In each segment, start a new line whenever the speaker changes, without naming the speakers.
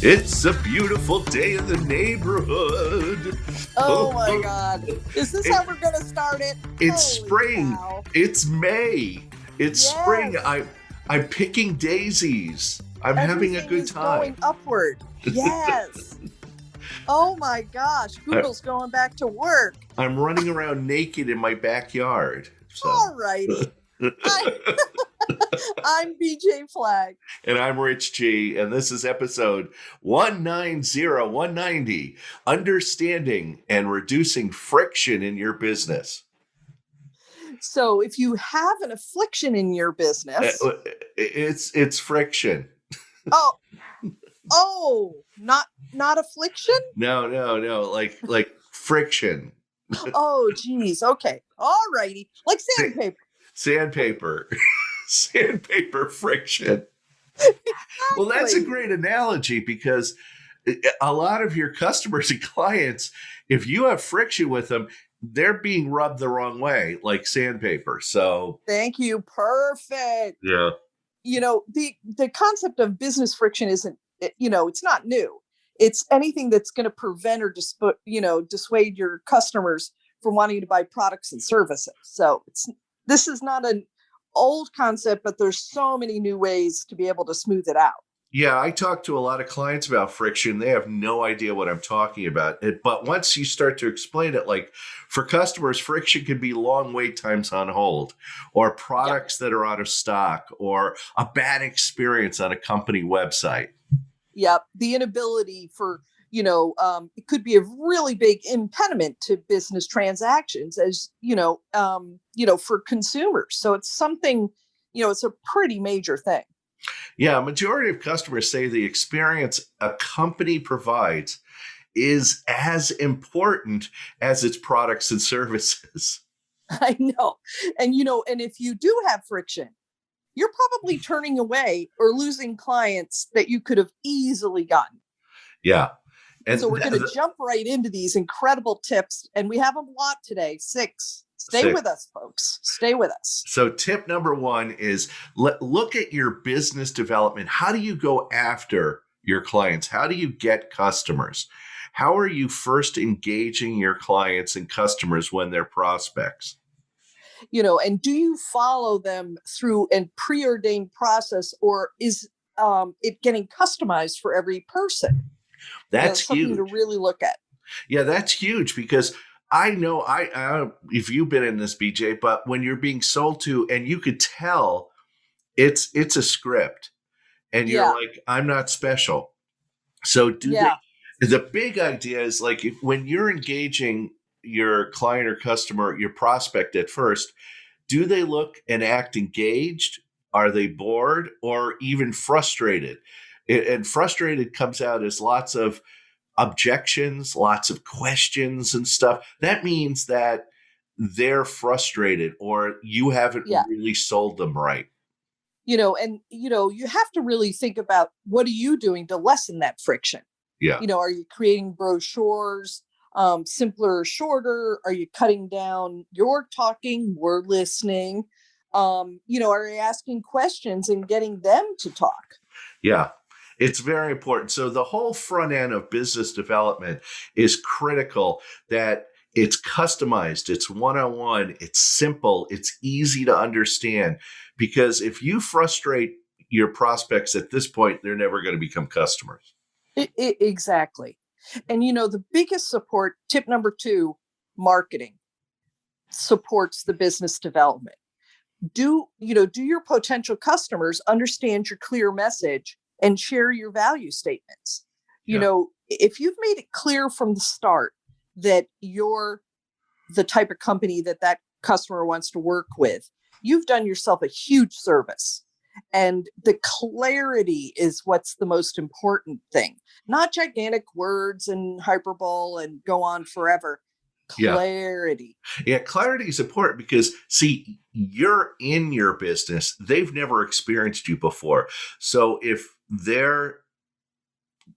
It's a beautiful day in the neighborhood.
Oh my God. Is this how
It,
we're going to start it?
it's
Holy
spring.
cow.
It's May. It's spring.
Yes.
I'm picking daisies. I'm having a
Everything
good
is
time.
going upward. Yes. Oh my gosh.
I,
Google's going back to work.
I'm running around naked in my backyard. So.
All righty. I, I'm BJ Flag.
And I'm Rich G, and this is episode 190, Understanding and Reducing Friction in Your Business.
So if you have an affliction in your business.
It's friction.
Not affliction?
No. Like friction.
Oh, geez. Okay. All righty. Like sandpaper.
Sandpaper. Sandpaper friction.
Exactly.
Well, that's a great analogy because a lot of your customers and clients, if you have friction with them, they're being rubbed the wrong way, like sandpaper. So
Thank you. Perfect.
yeah.
The concept of business friction isn't, it's not new. It's anything that's going to prevent or dissuade your customers from wanting to buy products and services. So this is not an old concept, but there's so many new ways to be able to smooth it out.
Yeah, I talk to a lot of clients about friction. They have no idea what I'm talking about. But once you start to explain it, like for customers, friction can be long wait times on hold, or products that are out of stock, or a bad experience on a company website.
Yep. The inability for, it could be a really big impediment to business transactions for consumers. So it's something, it's a pretty major thing.
Yeah, a majority of customers say the experience a company provides is as important as its products and services.
I know. And if you do have friction, you're probably turning away or losing clients that you could have easily gotten.
Yeah. And
so we're going to jump right into these incredible tips. And we have a lot today, 6. Stay with us, folks. Stay with us.
So tip number 1 is look at your business development. How do you go after your clients? How do you get customers? How are you first engaging your clients and customers when they're prospects?
And do you follow them through a preordained process, or is it getting customized for every person?
That's
something
huge
to really look at.
Yeah, that's huge because I know if you've been in this, BJ, but when you're being sold to, and you could tell it's a script, and you're like, I'm not special. So the big idea is like when you're engaging your client or customer, your prospect at first, do they look and act engaged? Are they bored or even frustrated? And frustrated comes out as lots of objections, lots of questions and stuff. That means that they're frustrated or you haven't really sold them right.
You have to really think about, what are you doing to lessen that friction?
Yeah.
Are you creating brochures, simpler or shorter? Are you cutting down your talking, we're listening? Are you asking questions and getting them to talk?
Yeah. It's very important. So the whole front end of business development is critical, that it's customized, it's one-on-one, it's simple, it's easy to understand. Because if you frustrate your prospects at this point, they're never going to become customers.
Exactly. And, the biggest support, tip number 2, marketing supports the business development. Do your potential customers understand your clear message and share your value statements? If you've made it clear from the start that you're the type of company that customer wants to work with, you've done yourself a huge service. And the clarity is what's the most important thing, not gigantic words and hyperbole and go on forever. Clarity.
Yeah, clarity is important because, see, you're in your business. They've never experienced you before. So if they're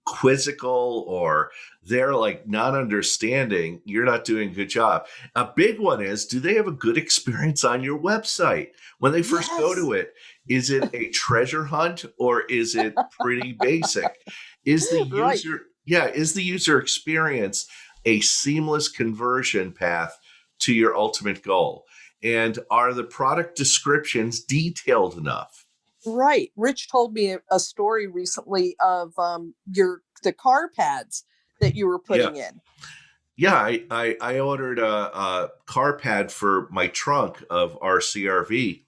quizzical or they're like not understanding, you're not doing a good job. A big one is, do they have a good experience on your website? When they first go
Yes.
to it, is it a treasure hunt or is it pretty basic? Is the
Right.
user, yeah, is the user experience a seamless conversion path to your ultimate goal? And are the product descriptions detailed enough?
Right. Rich told me a story recently of the car pads that you were
Yeah.
putting in.
Yeah, I ordered a car pad for my trunk of our CRV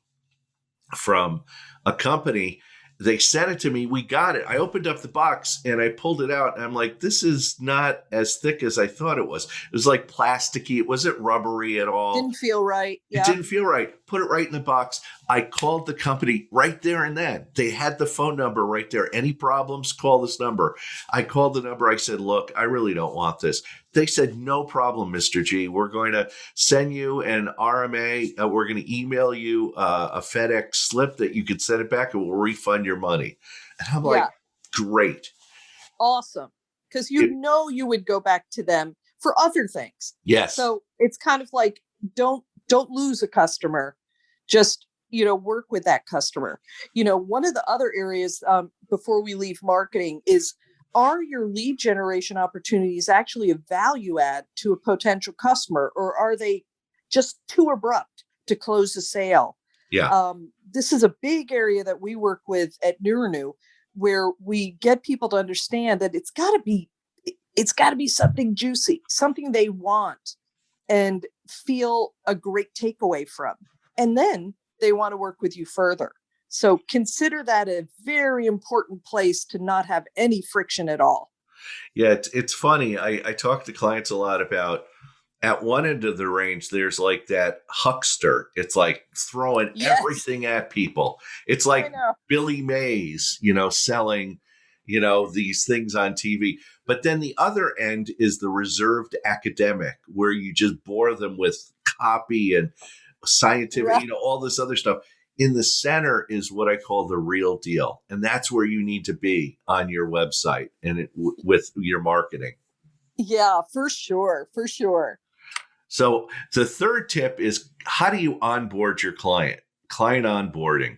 from a company. They sent it to me. We got it. I opened up the box and I pulled it out. And I'm like, this is not as thick as I thought it was. It was like plasticky. It wasn't rubbery at all.
Didn't feel right.
It
Yeah.
didn't feel right. Put it right in the box. I called the company right there and then. They had the phone number right there. Any problems, call this number. I called the number. I said, look, I really don't want this. They said, no problem, Mr. G. We're going to send you an RMA. We're going to email you a FedEx slip that you could send it back and we'll refund your money. And I'm like,
Yeah.
great.
Awesome. Because
It,
you would go back to them for other things.
yes.
So it's kind of like, don't lose a customer. Just, work with that customer. One of the other areas, before we leave marketing, is, are your lead generation opportunities actually a value add to a potential customer, or are they just too abrupt to close the sale?
Yeah.
This is a big area that we work with at New, where we get people to understand that it's got to be something juicy, something they want and feel a great takeaway from. And then they want to work with you further. So consider that a very important place to not have any friction at all.
Yeah. It's funny. I talk to clients a lot about at one end of the range, there's like that huckster. It's like throwing
Yes,
everything at people. It's
I
like
know.
Billy Mays, selling, these things on TV. But then the other end is the reserved academic, where you just bore them with copy and scientific,
Right.
all this other stuff. In the center is what I call the real deal. And that's where you need to be on your website and with your marketing.
Yeah, for sure. For sure.
So the third tip is, how do you onboard your client? Client onboarding.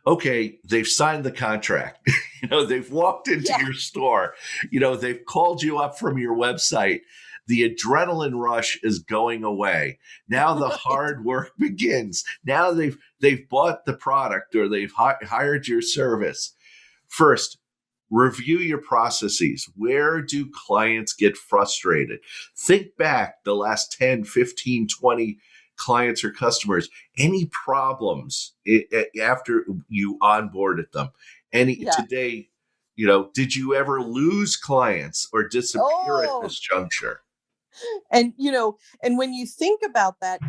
Okay, they've signed the contract. They've walked into
Yeah.
your store. They've called you up from your website. The adrenaline rush is going away. Now the
Right.
hard work begins. Now they've bought the product or they've hired your service. First, review your processes. Where do clients get frustrated? Think back the last 10, 15, 20 clients or customers. Any problems after you onboarded them? Any
Yeah.
today, did you ever lose clients or disappear at
Oh,
this juncture?
and when you think about that,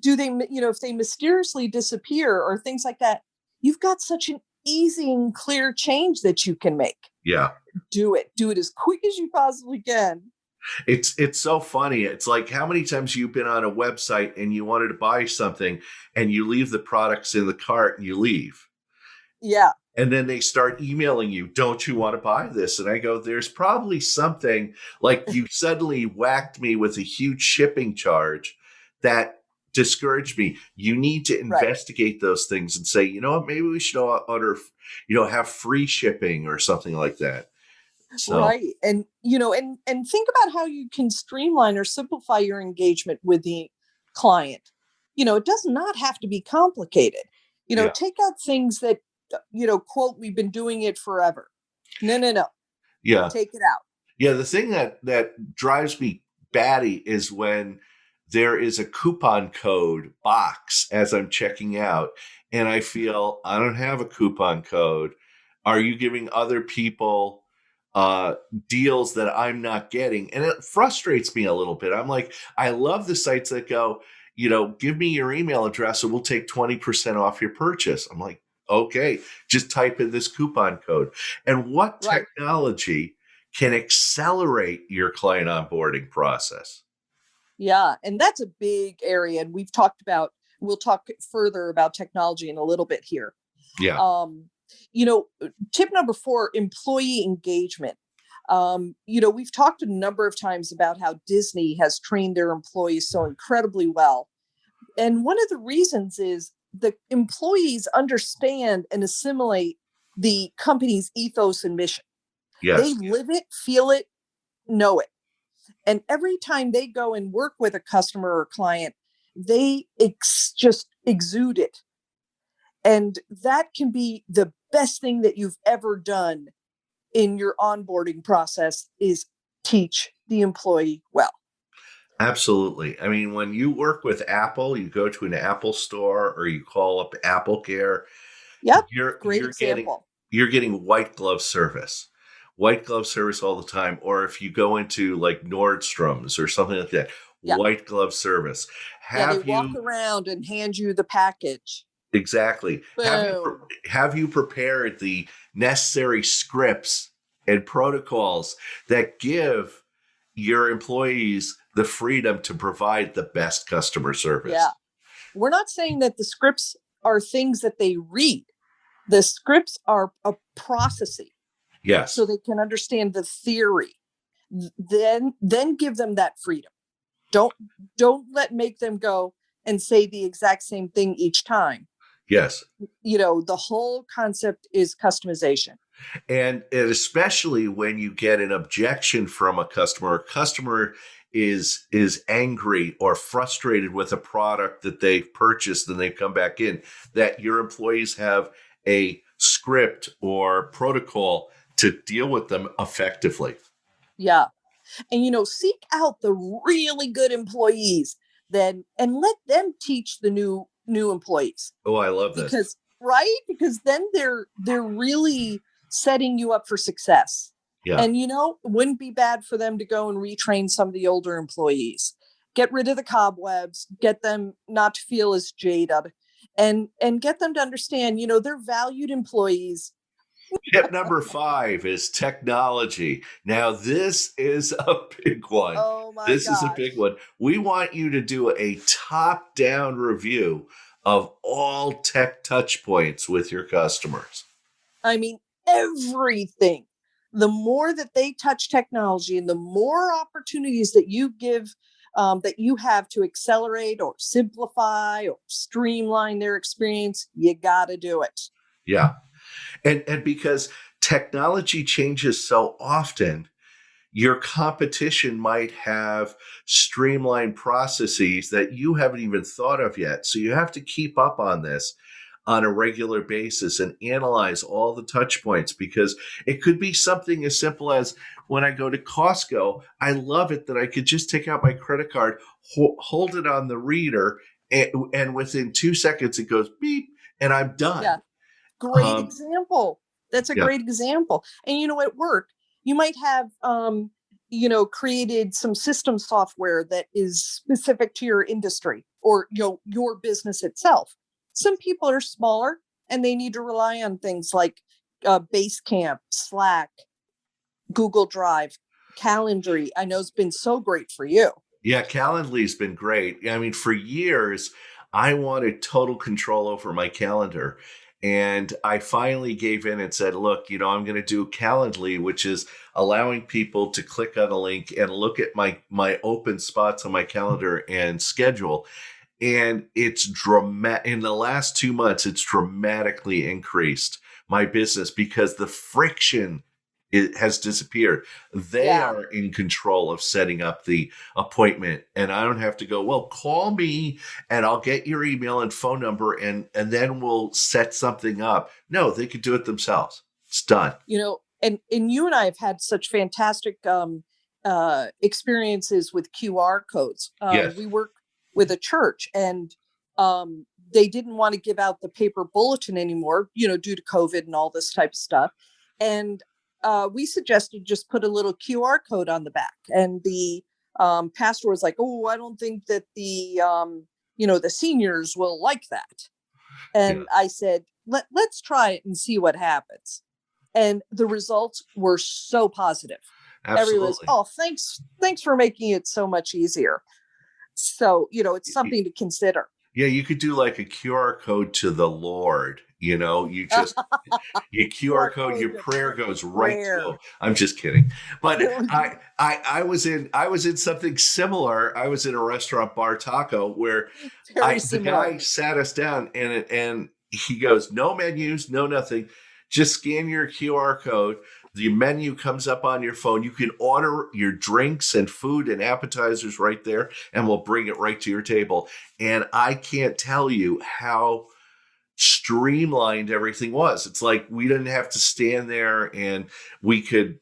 do they, if they mysteriously disappear or things like that, you've got such an easy and clear change that you can make.
Yeah.
Do it as quick as you possibly can.
It's so funny. It's like, how many times you've been on a website and you wanted to buy something and you leave the products in the cart and you leave.
Yeah.
And then they start emailing you, don't you want to buy this? And I go, there's probably something, like you suddenly whacked me with a huge shipping charge that discouraged me. You need to
Right.
investigate those things and say, you know what, maybe we should order, have free shipping or something like that. So
Right. And and think about how you can streamline or simplify your engagement with the client. It does not have to be complicated.
yeah,
Take out things that quote, we've been doing it forever. No, no, no.
yeah.
Take it out.
Yeah, the thing that drives me batty is when there is a coupon code box as I'm checking out, and I feel I don't have a coupon code. Are you giving other people uh, deals that I'm not getting? And it frustrates me a little bit. I'm like, I love the sites that go, give me your email address and we'll take 20% off your purchase. I'm like, okay, just type in this coupon code. And what
Right.
technology can accelerate your client onboarding process?
Yeah, and that's a big area, and we'll talk further about technology in a little bit here.
Yeah.
Um, tip number 4, employee engagement. We've talked a number of times about how Disney has trained their employees so incredibly well. And one of the reasons is the employees understand and assimilate the company's ethos and mission. They
Yes,
live it, feel it, know it. And every time they go and work with a customer or client, they just exude it. And that can be the best thing that you've ever done in your onboarding process is teach the employee well.
absolutely. I mean, when you work with Apple, you go to an Apple store or you call up Apple Care,
Yep.
you're
Great
you're getting
example.
you're getting white glove service. White glove service all the time. Or if you go into like Nordstrom's or something like that,
Yeah.
white glove service.
Yeah. They
Have
walk
you
around and hand you the package.
exactly
Boom.
have you prepared the necessary scripts and protocols that give your employees the freedom to provide the best customer
Yeah.
service?
We're not saying that the scripts are things that they read. The scripts are a processing so
Yes.
they can understand the theory. Then give them that freedom. Don't don't make them go and say the exact same thing each time.
Yes.
The whole concept is customization.
And especially when you get an objection from a customer is angry or frustrated with a product that they've purchased and they've come back in, that your employees have a script or protocol to deal with them effectively.
Yeah. And seek out the really good employees then and let them teach the new employees.
Oh, I love this.
Because then they're really setting you up for success.
Yeah.
And it wouldn't be bad for them to go and retrain some of the older employees, get rid of the cobwebs, get them not to feel as jaded, and get them to understand they're valued employees.
Tip number 5 is technology. Now, this is a big one.
Oh my
This is a big
gosh.
one. We want you to do a top down review of all tech touch points with your customers.
I mean, everything. The more that they touch technology and the more opportunities that you give, that you have to accelerate or simplify or streamline their experience, you got to do it.
Yeah. And because technology changes so often, your competition might have streamlined processes that you haven't even thought of yet. So you have to keep up on this on a regular basis and analyze all the touch points, because it could be something as simple as when I go to Costco, I love it that I could just take out my credit card, hold it on the reader, and within 2 seconds it goes beep and I'm
Yeah.
done.
Great
Um,
example. That's a
yeah,
great example. And at work, you might have created some system software that is specific to your industry or your business itself. Some people are smaller and they need to rely on things like Basecamp, Slack, Google Drive, Calendly. I know it's been so great for you.
yeah, Calendly's been great. I mean, for years, I wanted total control over my calendar. And I finally gave in and said, look, I'm going to do Calendly, which is allowing people to click on a link and look at my open spots on my calendar and schedule. And it's dramatic. In the last 2 months, it's dramatically increased my business because the friction it has disappeared. They
Yeah.
are in control of setting up the appointment, and I don't have to go, well, call me and I'll get your email and phone number and then we'll set something up. No, they could do it themselves. It's done.
And you and I have had such fantastic experiences with QR codes.
Yes.
We work with a church, and they didn't want to give out the paper bulletin anymore, due to COVID and all this type of stuff. And we suggested just put a little QR code on the back. And the pastor was like, "Oh, I don't think that the seniors will like that."
Yeah.
And I said, let's try it and see what happens. And the results were so positive. Everyone's,
Absolutely.
oh, thanks for making it so much easier. So, it's something to consider.
Yeah, you could do like a QR code to the Lord, You just your QR code, your prayer goes right to
prayer.
them. I'm just kidding. But I was in something similar. I was in a restaurant, Bar Taco, where
Very
the
similar.
guy sat us down and he goes, no menus, no nothing. Just scan your QR code. The menu comes up on your phone. You can order your drinks and food and appetizers right there, and we'll bring it right to your table. And I can't tell you how streamlined everything was. It's like we didn't have to stand there, and we could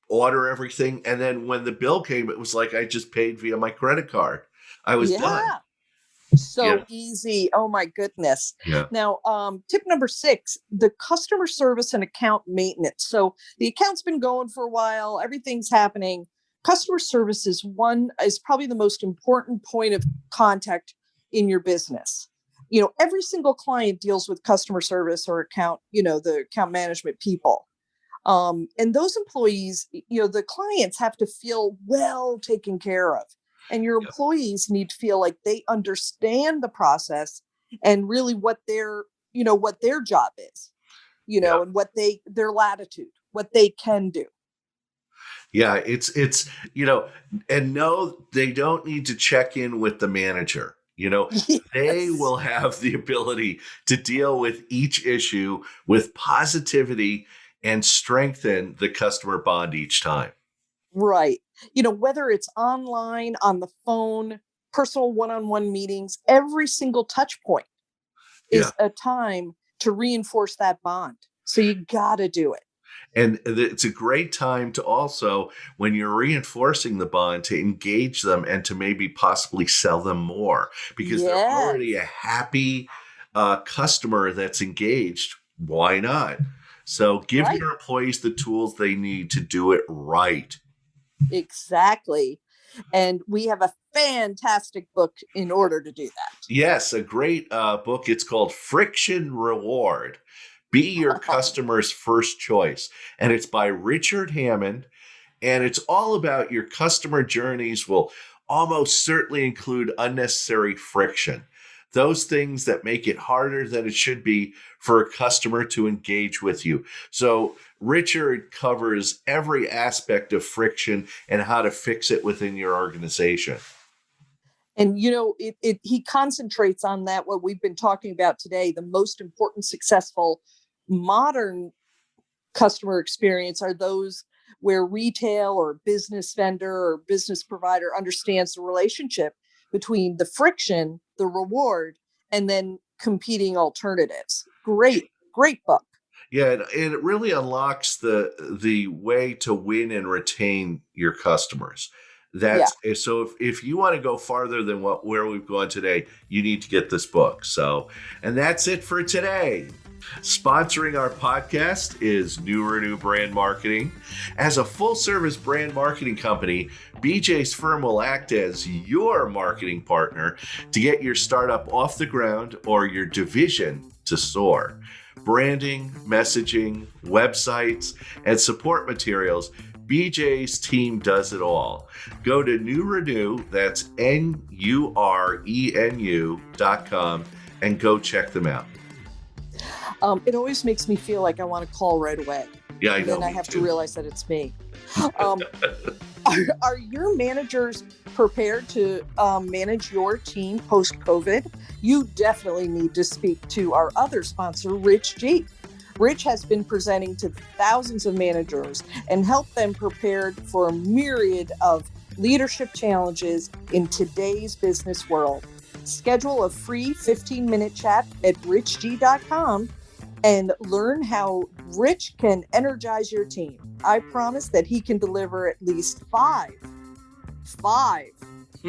order everything. And then when the bill came, it was like I just paid via my credit card. I was done.
So easy. Oh my goodness.
Yeah.
Now, tip number 6, the customer service and account maintenance. So the account's been going for a while. Everything's happening. Customer service is probably the most important point of contact in your business. Every single client deals with customer service or account, the account management people. And those employees, the clients have to feel well taken care of. And your employees need to feel like they understand the process and really what their job is, and what their latitude, what they can do.
Yeah, it's and no, they don't need to check in with the manager. They will have the ability to deal with each issue with positivity and strengthen the customer bond each time.
Right. Whether it's online, on the phone, personal one-on-one meetings, every single touch point is a time to reinforce that bond. So you got to do it.
And it's a great time to also, when you're reinforcing the bond, to engage them and to maybe possibly sell them more, because they're already a happy customer that's engaged. Why not? So give your employees the tools they need to do it right.
Exactly. And we have a fantastic book in order to do that.
Yes, a great book. It's called Friction Reward. Be your customer's first choice. And it's by Richard Hammond. And it's all about your customer journeys will almost certainly include unnecessary friction. Those things that make it harder than it should be for a customer to engage with you. So Richard covers every aspect of friction and how to fix it within your organization.
And, he concentrates on that, what we've been talking about today, the most important successful modern customer experience are those where retail or business vendor or business provider understands the relationship between the friction, the reward, and then competing alternatives. Great book.
Yeah, and it really unlocks the way to win and retain your customers. So if you want to go farther than where we've gone today, you need to get this book. So, and that's it for today. Sponsoring our podcast is New Renew Brand Marketing. As a full-service brand marketing company, BJ's firm will act as your marketing partner to get your startup off the ground or your division to soar. Branding, messaging, websites, and support materials, BJ's team does it all. Go to New Renew, that's NURENU.com, and go check them out.
It always makes me feel like I want to call right away.
Yeah, I know.
Then I have to realize that it's me. Are your managers prepared to manage your team post-COVID? You definitely need to speak to our other sponsor, Rich G. Rich has been presenting to thousands of managers and helped them prepared for a myriad of leadership challenges in today's business world. Schedule a free 15-minute chat at richg.com and learn how Rich can energize your team. I promise that he can deliver at least five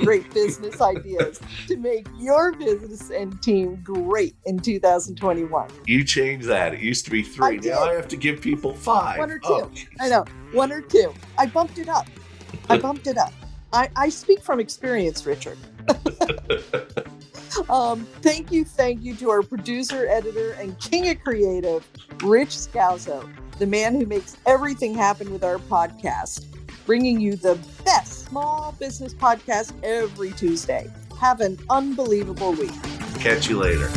great business ideas to make your business and team great in 2021.
You changed that. It used to be 3. Now I have to give people 5.
1 or 2. I know. 1 or 2. I bumped it up. I speak from experience, Richard. Thank you to our producer, editor, and king of creative, Rich Scalzo, the man who makes everything happen with our podcast, bringing you the best small business podcast every Tuesday. Have an unbelievable week.
Catch you later.